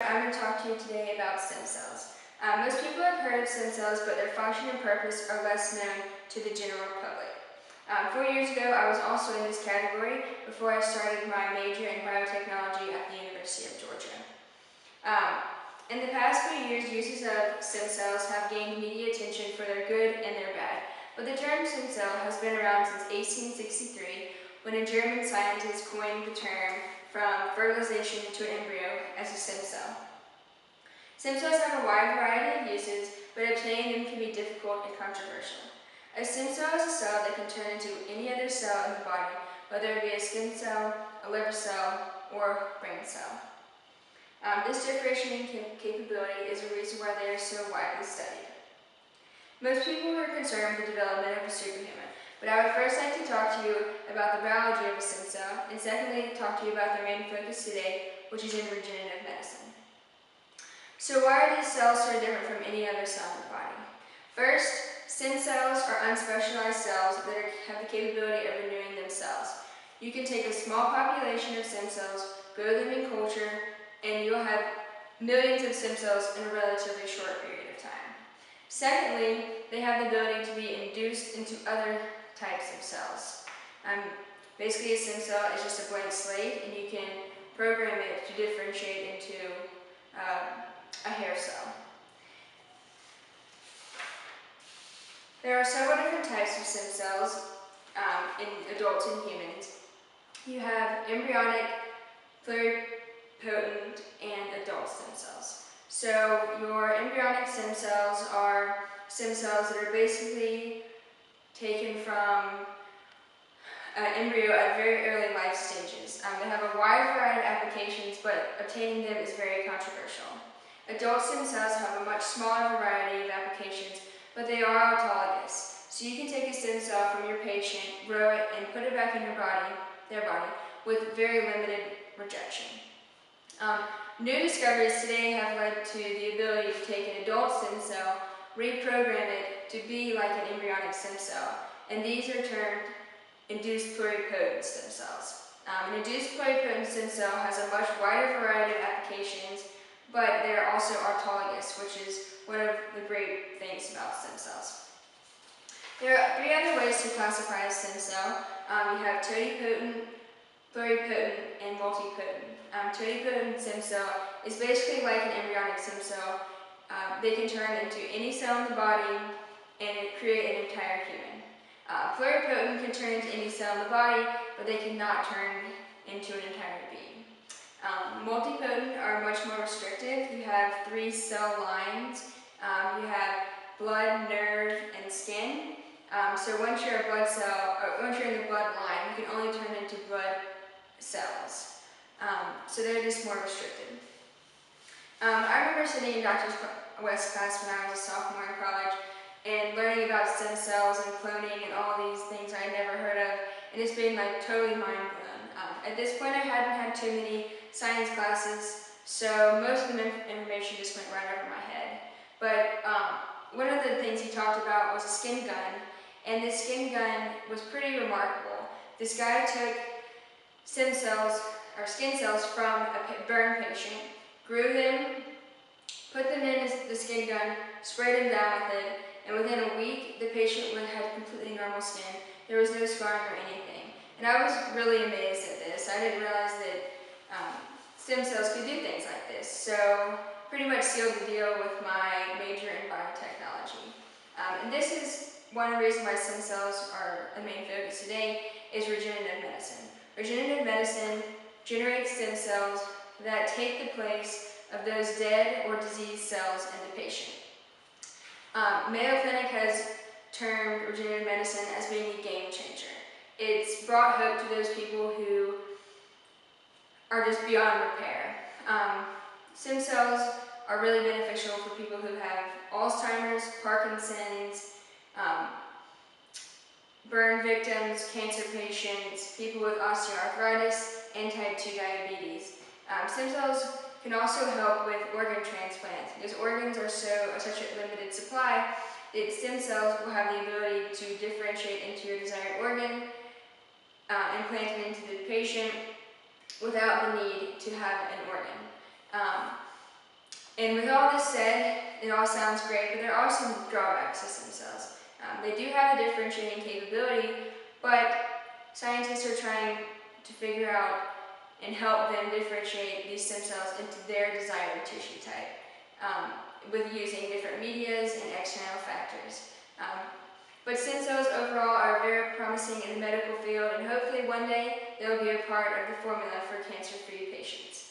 I'm going to talk to you today about stem cells. Most people have heard of stem cells, but their function and purpose are less known to the general public. 4 years ago, I was also in this category before I started my major in biotechnology at the University of Georgia. In the past few years, uses of stem cells have gained media attention for their good and their bad, but the term stem cell has been around since 1863 when a German scientist coined the term from fertilization to an embryo as a stem cell. Stem cells have a wide variety of uses, but obtaining them can be difficult and controversial. A stem cell is a cell that can turn into any other cell in the body, whether it be a skin cell, a liver cell, or brain cell. This differentiating capability is a reason why they are so widely studied. Most people are concerned with the development of a superhuman, but I would first like to talk to you about the biology of a stem cell, and secondly, talk to you about their main focus today, which is in regenerative medicine. So why are these cells so different from any other cell in the body? First, stem cells are unspecialized cells that have the capability of renewing themselves. You can take a small population of stem cells, grow them in culture, and you'll have millions of stem cells in a relatively short period of time. Secondly, they have the ability to be induced into other types of cells. Basically, a stem cell is just a blank slate, and you can program it to differentiate into a hair cell. There are several different types of stem cells in adults and humans. You have embryonic, pluripotent, and adult stem cells. So your embryonic stem cells are stem cells that are basically taken from an embryo at very early life stages. They have a wide variety of applications, but obtaining them is very controversial. Adult stem cells have a much smaller variety of applications, but they are autologous. So you can take a stem cell from your patient, grow it, and put it back in their body, with very limited rejection. New discoveries today have led to the ability to take an adult stem cell, reprogram it to be like an embryonic stem cell, and these are termed induced pluripotent stem cells. An induced pluripotent stem cell has a much wider variety of applications, but they're also autologous, which is one of the great things about stem cells. There are three other ways to classify a stem cell. You have totipotent, pluripotent, and multipotent. Totipotent stem cell is basically like an embryonic stem cell. They can turn into any cell in the body and create an entire human. Pluripotent can turn into any cell in the body, but they cannot turn into an entire being. Multipotent are much more restrictive. You have 3 cell lines. You have blood, nerve, and skin. So once you're a blood cell, or once you're in the blood line, you can only turn into blood cells. So they're just more restricted. I remember sitting in Dr. West's class when I was a sophomore in college and learning about stem cells and cloning and all these things I had never heard of, and it's been like totally mind blown. At this point I hadn't had too many science classes, so most of the information just went right over my head. But one of the things he talked about was a skin gun, and this skin gun was pretty remarkable. This guy took stem cells, or skin cells, from a burn patient, grew them, put them in the skin gun, sprayed them down with it, and within a week the patient had completely normal skin. There was no scarring or anything. And I was really amazed at this. I didn't realize that stem cells could do things like this. So pretty much sealed the deal with my major in biotechnology. And this is one of the reasons why stem cells are a main focus today, is regenerative medicine. Regenerative medicine generates stem cells that take the place of those dead or diseased cells in the patient. Mayo Clinic has termed regenerative medicine as being a game changer. It's brought hope to those people who are just beyond repair. Stem cells are really beneficial for people who have Alzheimer's, Parkinson's, burn victims, cancer patients, people with osteoarthritis, and type 2 diabetes. Stem cells can also help with organ transplants. Because organs are such a limited supply, that stem cells will have the ability to differentiate into your desired organ, implant it into the patient without the need to have an organ. And with all this said, it all sounds great, but there are some drawbacks to stem cells. They do have a differentiating capability, but scientists are trying to figure out and help them differentiate these stem cells into their desired tissue type with using different medias and external factors. But stem cells overall are very promising in the medical field, and hopefully one day they'll be a part of the formula for cancer-free patients.